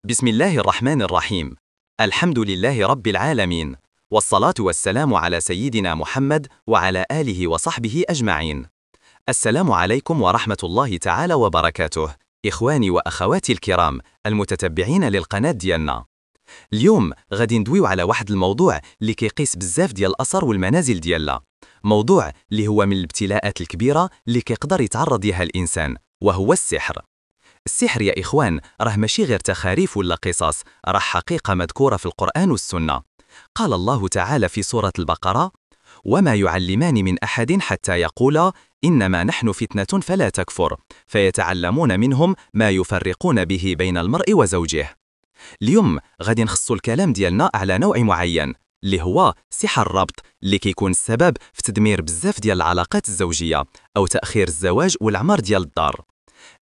بسم الله الرحمن الرحيم. الحمد لله رب العالمين، والصلاة والسلام على سيدنا محمد وعلى آله وصحبه أجمعين. السلام عليكم ورحمة الله تعالى وبركاته، إخواني وأخواتي الكرام المتتبعين للقناة ديالنا. اليوم غادي ندويو على واحد الموضوع اللي كيقيس بزاف ديال الأسر والمنازل ديالنا، موضوع اللي هو من الابتلاءات الكبيرة اللي كيقدر يتعرض لها الإنسان، وهو السحر. السحر يا إخوان راه ماشي غير تخاريف ولا قصص، راه حقيقة مذكورة في القرآن والسنة. قال الله تعالى في سورة البقرة: وما يعلمان من أحد حتى يقولا إنما نحن فتنة فلا تكفر، فيتعلمون منهم ما يفرقون به بين المرء وزوجه. اليوم غادي نخصو الكلام ديالنا على نوع معين اللي هو سحر الربط، اللي كيكون السبب في تدمير بزاف ديال العلاقات الزوجية أو تأخير الزواج والعمر ديال الدار.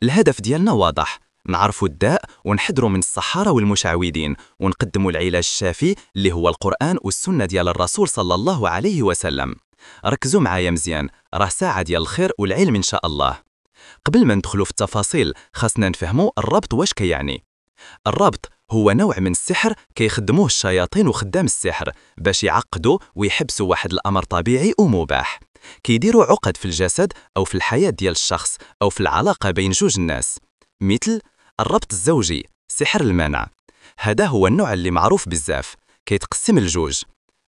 الهدف ديالنا واضح، نعرفوا الداء ونحذروا من السحارة والمشعوذين، ونقدموا العلاج الشافي اللي هو القرآن والسنة ديال الرسول صلى الله عليه وسلم. ركزوا معايا مزيان، راه ساعة ديال الخير والعلم إن شاء الله. قبل ما ندخلوا في التفاصيل خاصنا نفهموا الربط واش كيعني. الربط هو نوع من السحر كيخدموه الشياطين وخدام السحر باش يعقدوا ويحبسوا واحد الأمر طبيعي ومباح. كيديروا عقد في الجسد أو في الحياة ديال الشخص أو في العلاقة بين جوج الناس، مثل الربط الزوجي، سحر المنع. هذا هو النوع اللي معروف بزاف، كيتقسم لجوج.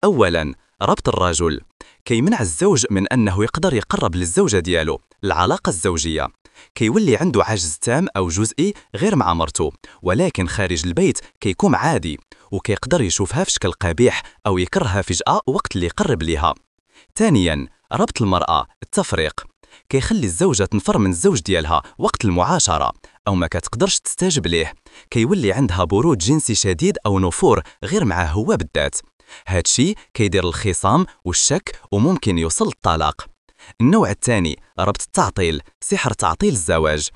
أولاً ربط الرجل، كيمنع الزوج من أنه يقدر يقرب للزوجة ديالو، العلاقة الزوجية. كيولي عنده عجز تام أو جزئي غير مع مرته، ولكن خارج البيت كيكون عادي، وكيقدر يشوفها في شكل قبيح أو يكرهها فجأة وقت اللي يقرب ليها. ثانياً ربط المرأة، التفريق، كيخلي الزوجة تنفر من الزوج ديالها وقت المعاشرة أو ما كتقدرش تستجب ليه، كيولي عندها برود جنسي شديد أو نفور غير معاه هو بالذات. هادشي كيدير الخصام والشك وممكن يوصل للطلاق. النوع الثاني ربط التعطيل، سحر تعطيل الزواج.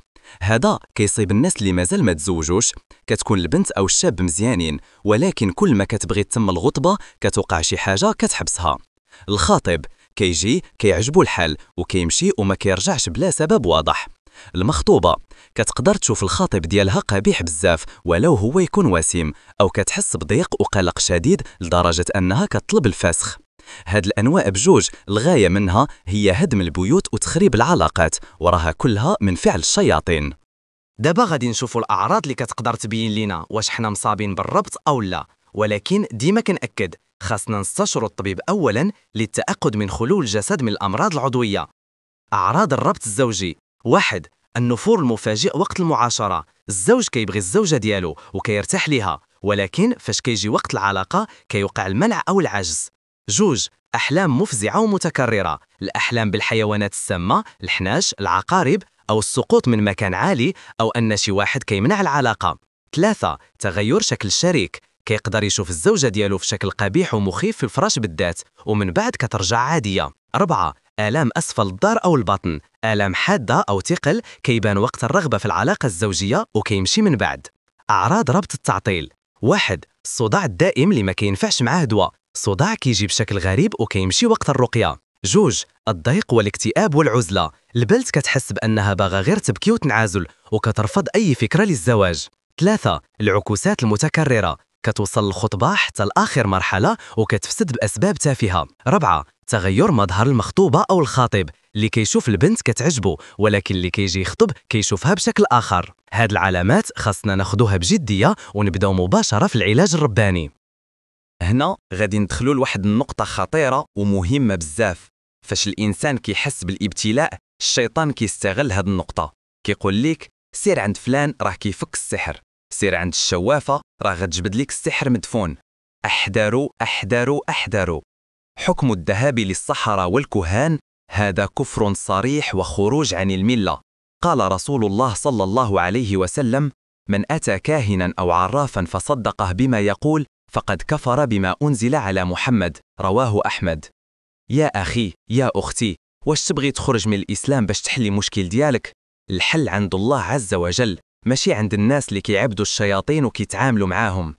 هذا كيصيب الناس اللي مازال ما تزوجوش، كتكون البنت أو الشاب مزيانين ولكن كل ما كتبغي تتم الخطبة كتوقع شي حاجة كتحبسها. الخاطب كيجي كيعجبو الحال وكيمشي وما كيرجعش بلا سبب واضح. المخطوبة كتقدر تشوف الخاطب ديالها قبيح بزاف ولو هو يكون وسيم، أو كتحس بضيق وقلق شديد لدرجة أنها كتطلب الفسخ. هاد الأنواع بجوج الغاية منها هي هدم البيوت وتخريب العلاقات، وراها كلها من فعل الشياطين. دابا غادي نشوفوا الأعراض اللي كتقدر تبين لينا واش حنا مصابين بالربط أو لا، ولكن ديما كنأكد خاصنا نستشيروا الطبيب أولاً للتأكد من خلو الجسد من الأمراض العضوية. أعراض الربط الزوجي: 1. النفور المفاجئ وقت المعاشرة، الزوج كيبغي الزوجة ديالو وكيرتاح ليها، ولكن فاش كيجي وقت العلاقة كيوقع المنع أو العجز. 2. أحلام مفزعة ومتكررة، الأحلام بالحيوانات السامة، الحناش، العقارب، أو السقوط من مكان عالي، أو أن شي واحد كيمنع العلاقة. 3. تغير شكل الشريك، كيقدر يشوف الزوجة ديالو في شكل قبيح ومخيف في الفراش بالذات ومن بعد كترجع عادية. 4. آلام أسفل الظهر أو البطن، آلام حادة أو ثقل كيبان وقت الرغبة في العلاقة الزوجية وكيمشي من بعد. أعراض ربط التعطيل: 1. الصداع الدائم اللي ما كينفعش معاه دواء، صداع كيجي بشكل غريب وكيمشي وقت الرقية. 2. الضيق والاكتئاب والعزلة، البنت كتحس بأنها باغا غير تبكي وتنعزل وكترفض أي فكرة للزواج. 3. العكوسات المتكررة، كتوصل الخطبة حتى لآخر مرحلة وكتفسد بأسباب تافهة. 4. تغير مظهر المخطوبة أو الخاطب، اللي كيشوف البنت كتعجبه ولكن اللي كيجي يخطب كيشوفها بشكل آخر. هاد العلامات خاصنا ناخدوها بجدية ونبداو مباشرة في العلاج الرباني. هنا غادي ندخلوا لواحد النقطة خطيرة ومهمة بزاف. فاش الإنسان كيحس بالابتلاء الشيطان كيستغل هاد النقطة، كيقول ليك سير عند فلان راه كيفك السحر، سير عند الشوافة راه غتجبد ليك السحر مدفون. أحذروا أحذروا أحذروا. حكم الذهاب للسحرة والكهان هذا كفر صريح وخروج عن الملة. قال رسول الله صلى الله عليه وسلم: من أتى كاهنا أو عرافا فصدقه بما يقول فقد كفر بما أنزل على محمد، رواه أحمد. يا أخي يا أختي، واش تبغي تخرج من الإسلام باش تحلي مشكل ديالك؟ الحل عند الله عز وجل، ماشي عند الناس اللي كيعبدوا الشياطين وكيتعاملوا معاهم.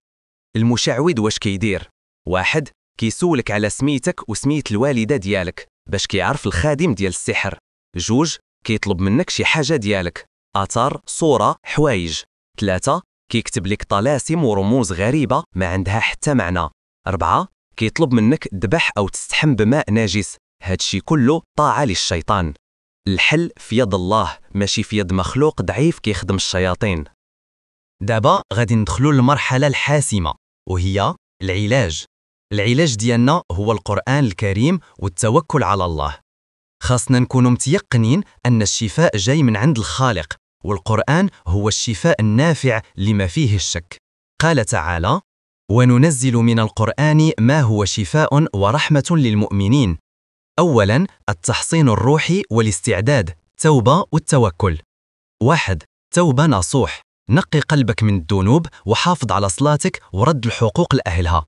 المشعوذ واش كيدير؟ 1. كيسولك على سميتك وسميت الوالدة ديالك باش كيعرف الخادم ديال السحر. 2. كيطلب منك شي حاجة ديالك، أثر، صورة، حوايج. 3. كيكتب لك طلاسم ورموز غريبة ما عندها حتى معنى. 4 كيطلب منك تذبح أو تستحم بماء نجس، هادشي كله طاعة للشيطان. الحل في يد الله ماشي في يد مخلوق ضعيف كيخدم الشياطين. دابا غادي ندخلوا للمرحلة الحاسمة وهي العلاج. العلاج ديالنا هو القرآن الكريم والتوكل على الله. خاصنا نكونوا متيقنين أن الشفاء جاي من عند الخالق، والقرآن هو الشفاء النافع لما فيه الشك. قال تعالى: وننزل من القرآن ما هو شفاء ورحمة للمؤمنين. أولاً التحصين الروحي والاستعداد، توبة والتوكل. 1 توبة نصوح، نقي قلبك من الذنوب وحافظ على صلاتك ورد الحقوق لأهلها.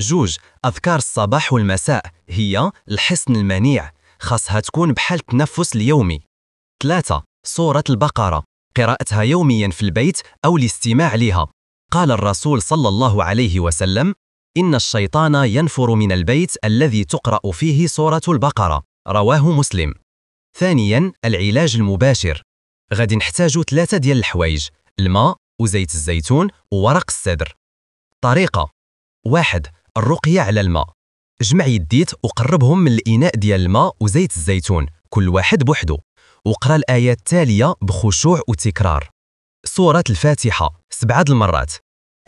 2 أذكار الصباح والمساء، هي الحصن المنيع، خاصها تكون بحال التنفس اليومي. 3 سورة البقرة، قراءتها يومياً في البيت أو الاستماع لها. قال الرسول صلى الله عليه وسلم: إن الشيطان ينفر من البيت الذي تقرأ فيه سورة البقرة، رواه مسلم. ثانياً العلاج المباشر، غادي نحتاجو 3 ديال الحوايج: الماء وزيت الزيتون وورق السدر. طريقة: 1 الرقية على الماء، جمع يديت وقربهم من الإناء ديال الماء وزيت الزيتون كل واحد بوحدو، وقرأ الآيات التالية بخشوع وتكرار: سورة الفاتحة 7 المرات،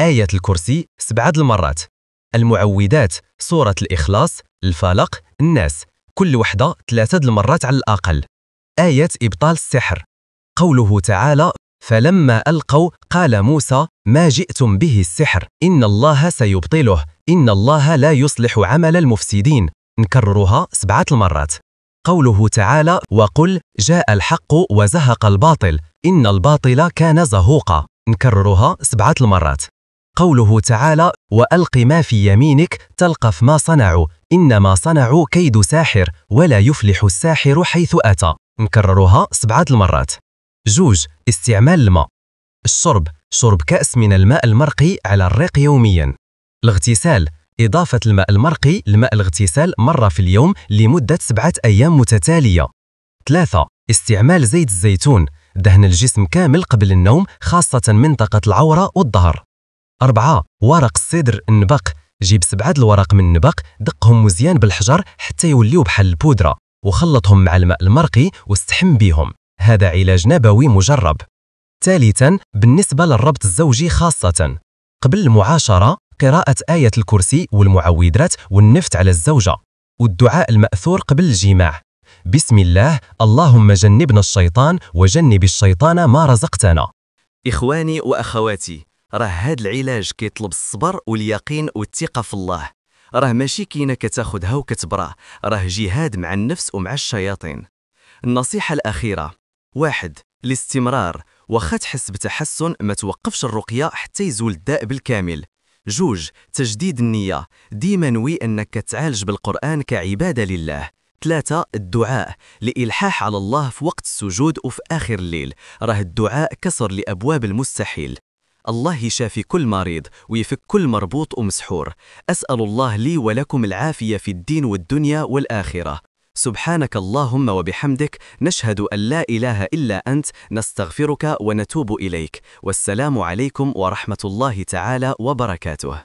آية الكرسي 7 المرات، المعوذات سورة الإخلاص، الفلق، الناس، كل وحدة 3 المرات على الأقل. آية إبطال السحر، قوله تعالى: فلما ألقوا قال موسى ما جئتم به السحر إن الله سيبطله إن الله لا يصلح عمل المفسدين، نكررها 7 المرات. قوله تعالى: وقل جاء الحق وزهق الباطل إن الباطل كان زهوقا، نكررها 7 المرات. قوله تعالى: وألق ما في يمينك تلقف ما صنعوا إنما صنعوا كيد ساحر ولا يفلح الساحر حيث أتى، نكررها 7 المرات. 2 استعمال الماء. الشرب، شرب كأس من الماء المرقي على الريق يومياً. الاغتسال، إضافة الماء المرقي لماء الاغتسال مرة في اليوم لمدة 7 أيام متتالية. 3 استعمال زيت الزيتون، دهن الجسم كامل قبل النوم خاصة منطقة العورة والظهر. 4 ورق السدر النبق، جيب 7 الورق من النبق، دقهم مزيان بالحجر حتى يوليو بحال البودرة، وخلطهم مع الماء المرقي واستحم بيهم، هذا علاج نبوي مجرب. ثالثاً بالنسبة للربط الزوجي خاصة قبل المعاشرة، قراءة آية الكرسي والمعوذات والنفت على الزوجة، والدعاء المأثور قبل الجماع: بسم الله اللهم جنبنا الشيطان وجنب الشيطان ما رزقتنا. إخواني وأخواتي، راه هاد العلاج كيطلب الصبر واليقين والثقة في الله، راه ماشي كينا كتاخدها وكتبراه، راه جهاد مع النفس ومع الشياطين. النصيحة الأخيرة: 1 الاستمرار، واخا تحس بتحسن ما توقفش الرقية حتى يزول الداء بالكامل. 2 تجديد النية، ديما نوي أنك تعالج بالقرآن كعبادة لله. 3 الدعاء، لإلحاح على الله في وقت السجود وفي آخر الليل، راه الدعاء كسر لأبواب المستحيل. الله يشافي كل مريض ويفك كل مربوط ومسحور. أسأل الله لي ولكم العافية في الدين والدنيا والآخرة. سبحانك اللهم وبحمدك، نشهد أن لا إله إلا أنت، نستغفرك ونتوب إليك، والسلام عليكم ورحمة الله تعالى وبركاته.